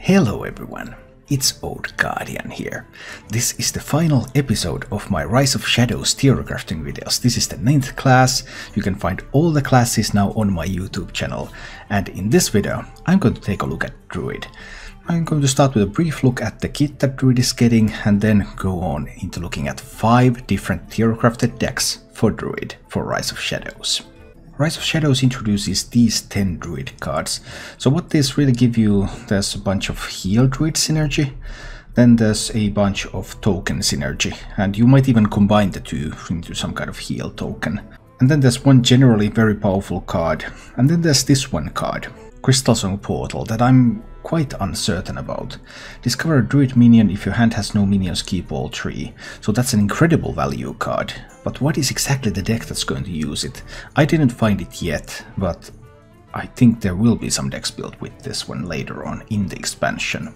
Hello everyone, it's Old Guardian here. This is the final episode of my Rise of Shadows theorycrafting videos. This is the 9th class. You can find all the classes now on my YouTube channel. And in this video, I'm going to take a look at Druid. I'm going to start with a brief look at the kit that Druid is getting and then go on into looking at 5 different theorycrafted decks for Druid for Rise of Shadows. Rise of Shadows introduces these 10 Druid cards. So what these really give you, there's a bunch of heal Druid synergy, then there's a bunch of token synergy, and you might even combine the two into some kind of heal token. And then there's one generally very powerful card, and then there's this one card, Crystal Song Portal, that I'm quite uncertain about. Discover a Druid minion. If your hand has no minions, keep all 3. So that's an incredible value card. But what is exactly the deck that's going to use it? I didn't find it yet, but I think there will be some decks built with this one later on in the expansion.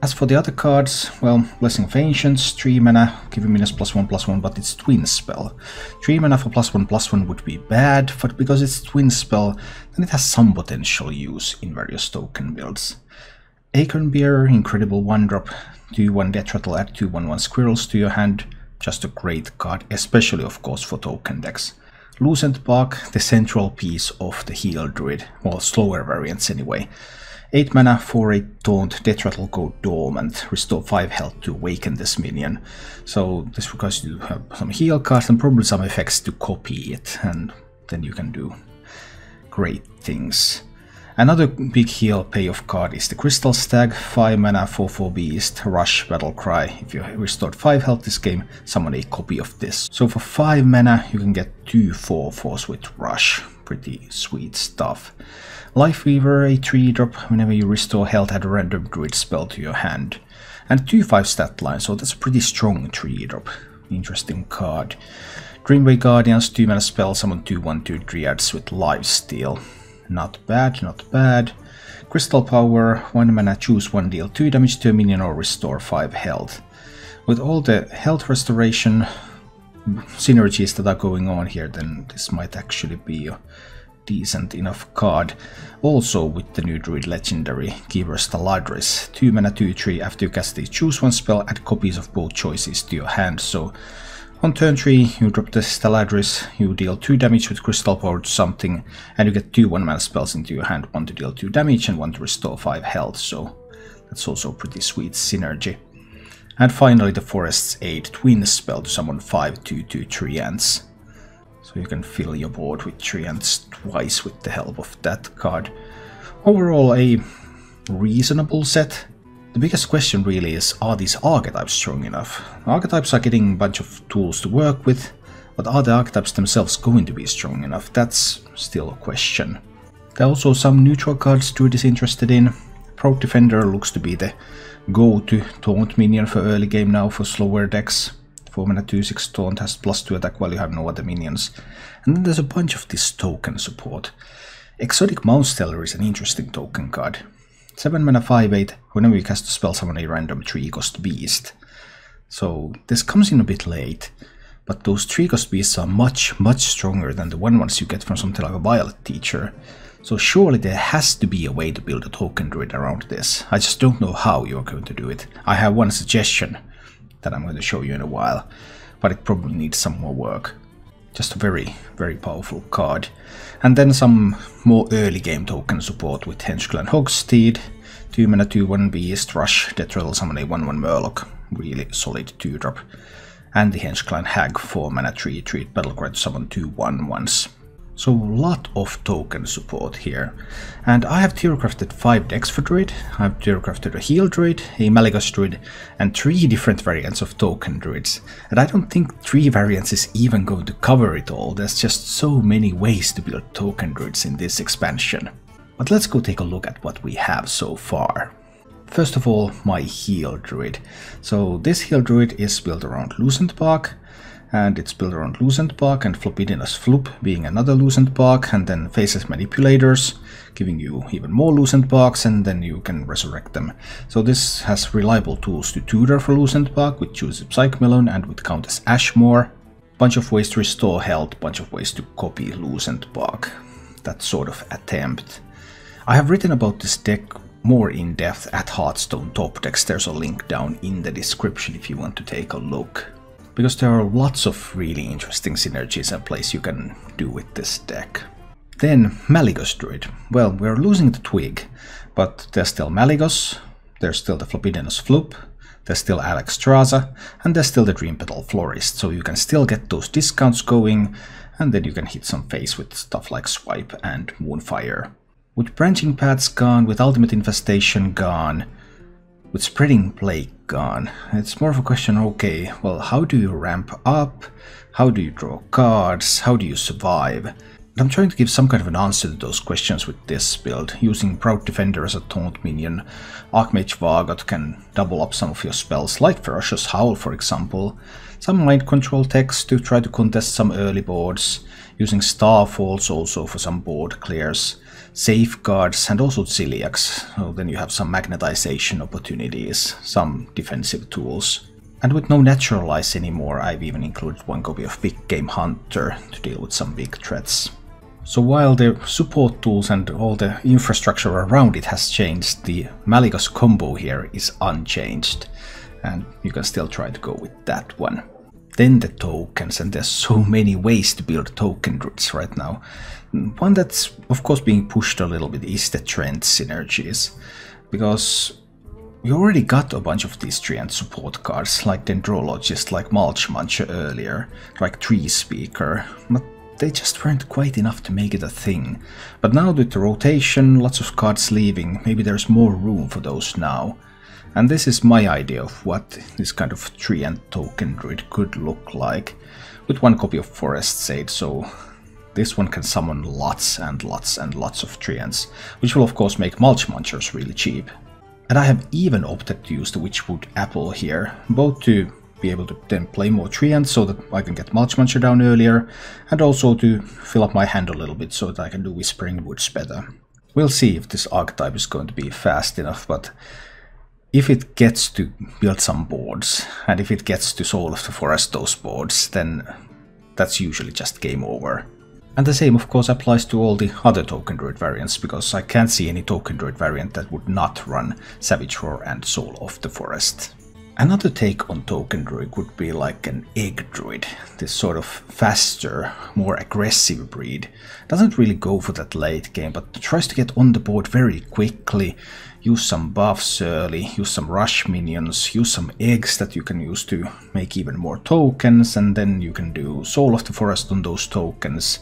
As for the other cards, well, Blessing of Ancients, 3 mana, giving minions +1/+1, but it's twin spell. 3 mana for +1/+1 would be bad, but because it's twin spell, then it has some potential use in various token builds. Acorn Bearer, incredible 1-drop, 2/1 Death Rattle, add 2/1/1 squirrels to your hand. Just a great card, especially of course for token decks. Lucent Bark, the central piece of the heal Druid, well, slower variants anyway. 8 mana, 4/8 Taunt, Death Rattle, go dormant, restore 5 health to awaken this minion. So this requires you to have some heal cards and probably some effects to copy it, and then you can do great things. Another big heal payoff card is the Crystal Stag, 5 mana, 4/4 Beast, Rush, Battle Cry. If you restored 5 health this game, summon a copy of this. So for 5 mana you can get 2 4/4s with Rush. Pretty sweet stuff. Life Weaver, a 3-drop, whenever you restore health, add a random Druid spell to your hand. And 2/5 stat line, so that's a pretty strong 3-drop. Interesting card. Dreamway Guardians, 2 mana spell, summon 2/1/2 Dryads with Lifesteal. Not bad, not bad. Crystal Power, 1 mana, choose 1, deal 2 damage to a minion or restore 5 health. With all the health restoration synergies that are going on here, then this might actually be a decent enough card. Also with the new Druid Legendary, Giver Staladris, 2 mana, 2/3, after you cast a choose 1 spell, add copies of both choices to your hand. So on turn 3, you drop the Staladris, you deal 2 damage with Crystal Power to something, and you get 2 1-mana spells into your hand, 1 to deal 2 damage and 1 to restore 5 health, so that's also pretty sweet synergy. And finally the Forest's Aid, twin spell to summon 5 2/2 Treants. So you can fill your board with Treants twice with the help of that card. Overall a reasonable set. The biggest question really is, are these archetypes strong enough? Archetypes are getting a bunch of tools to work with, but are the archetypes themselves going to be strong enough? That's still a question. There are also some neutral cards Druid is interested in. Proud Defender looks to be the go-to taunt minion for early game now for slower decks. 4 mana 2/6 taunt, has +2 attack while you have no other minions. And then there's a bunch of this token support. Exotic Mousesteller is an interesting token card. 7 mana 5/8, whenever you cast a spell, summon a random 3-cost beast. So this comes in a bit late, but those 3-cost beasts are much stronger than the 1/1s you get from something like a Violet Teacher. So surely there has to be a way to build a token Druid around this. I just don't know how you're going to do it. I have one suggestion that I'm going to show you in a while, but it probably needs some more work. Just a very powerful card. And then some more early game token support with Henchclan Hogsteed, 2 mana 2/1 Beast, Rush, Death Rattle, summon a 1/1 Murloc, really solid 2-drop. And the Henchclan Hag, 4 mana 3/3 Battlecry to summon 2 1/1s. So a lot of token support here. And I have theorycrafted 5 decks for Druid. I've theorycrafted a heal Druid, a Malygos Druid, and 3 different variants of token Druids. And I don't think 3 variants is even going to cover it all. There's just so many ways to build token Druids in this expansion. But let's go take a look at what we have so far. First of all, my heal Druid. So this heal Druid is built around Lucent Bark, and it's built around Lucent Bark and Flopidinous Floop being another Lucent Bark, and then Faceless Manipulators, giving you even more Lucent Barks, and then you can resurrect them. So this has reliable tools to tutor for Lucent Bark with Choose Psych Melon and with Countess Ashmore. Bunch of ways to restore health, bunch of ways to copy Lucent Bark. That sort of attempt. I have written about this deck more in depth at Hearthstone top decks. There's a link down in the description if you want to take a look. Because there are lots of really interesting synergies and plays you can do with this deck. Then Malygos Druid. Well, we're losing the Twig, but there's still Malygos, there's still the Flopidinous Floop, there's still Alexstrasza, and there's still the Dream Petal Florist, so you can still get those discounts going, and then you can hit some face with stuff like Swipe and Moonfire. With Branching Paths gone, with Ultimate Infestation gone, with Spreading Plague gone, it's more of a question, okay, well, how do you ramp up? How do you draw cards? How do you survive? I'm trying to give some kind of an answer to those questions with this build, using Proud Defender as a taunt minion. Archmage Vargot can double up some of your spells, like Ferocious Howl for example. Some mind control techs to try to contest some early boards, using Starfalls also for some board clears, Safeguards and also Ziliacs, so then you have some magnetization opportunities, some defensive tools. And with no Naturalize anymore, I've even included one copy of Big Game Hunter to deal with some big threats. So while the support tools and all the infrastructure around it has changed, the Malygos combo here is unchanged, and you can still try to go with that one. Then the tokens, and there's so many ways to build token druids right now. One that's of course being pushed a little bit is the trend synergies, because we already got a bunch of these trend support cards, like Dendrologist, like Mulch Muncher earlier, like Tree Speaker, but they just weren't quite enough to make it a thing. But now with the rotation, lots of cards leaving, maybe there's more room for those now. And this is my idea of what this kind of tree and token druid could look like, with one copy of Forest Sage, so this one can summon lots and lots and lots of treants, which will of course make Mulch Munchers really cheap. And I have even opted to use the Witchwood Apple here, both to be able to then play more treants so that I can get Mulch Muncher down earlier, and also to fill up my hand a little bit so that I can do Whispering Woods better. We'll see if this archetype is going to be fast enough, but if it gets to build some boards, and if it gets to Soul of the Forest those boards, then that's usually just game over. And the same of course applies to all the other Token Druid variants, because I can't see any Token Druid variant that would not run Savage Roar and Soul of the Forest. Another take on Token Druid would be like an Egg Druid, this sort of faster, more aggressive breed. Doesn't really go for that late game, but tries to get on the board very quickly, use some buffs early, use some rush minions, use some eggs that you can use to make even more tokens, and then you can do Soul of the Forest on those tokens,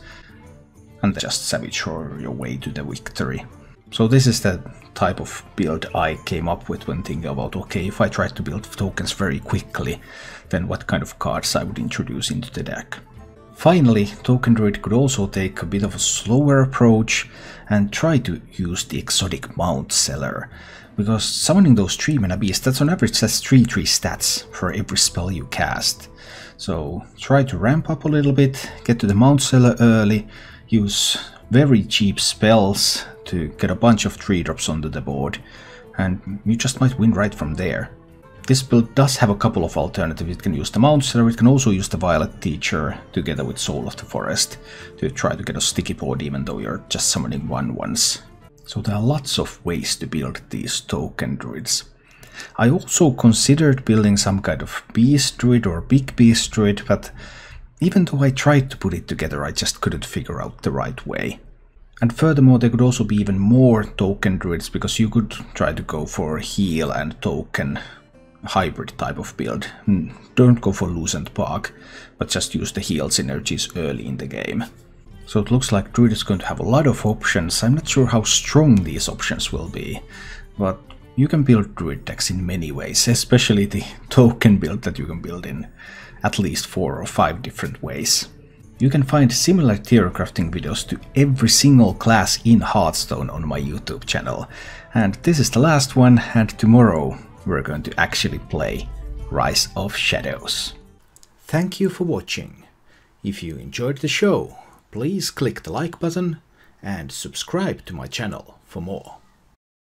and just Savage Roar your way to the victory. So this is the type of build I came up with when thinking about, okay, if I tried to build tokens very quickly, then what kind of cards I would introduce into the deck. Finally, Token Druid could also take a bit of a slower approach and try to use the exotic Mount Seller, because summoning those 3-mana beasts, that's on average that's 3 stats for every spell you cast. So try to ramp up a little bit, get to the Mount Seller early, use very cheap spells to get a bunch of 3-drops onto the board, and you just might win right from there. This build does have a couple of alternatives. It can use the Mount Seller, it can also use the Violet Teacher together with Soul of the Forest to try to get a sticky board even though you're just summoning 1/1s. So there are lots of ways to build these Token Druids. I also considered building some kind of Beast Druid or Big Beast Druid, but even though I tried to put it together, I just couldn't figure out the right way. And furthermore, there could also be even more Token Druids, because you could try to go for heal and token hybrid type of build. Don't go for Lucent Park, but just use the heal synergies early in the game. So it looks like Druid is going to have a lot of options. I'm not sure how strong these options will be, but you can build Druid decks in many ways, especially the token build that you can build in at least 4 or 5 different ways. You can find similar theorycrafting videos to every single class in Hearthstone on my YouTube channel. And this is the last one, and tomorrow we're going to actually play Rise of Shadows. Thank you for watching. If you enjoyed the show, please click the like button and subscribe to my channel for more.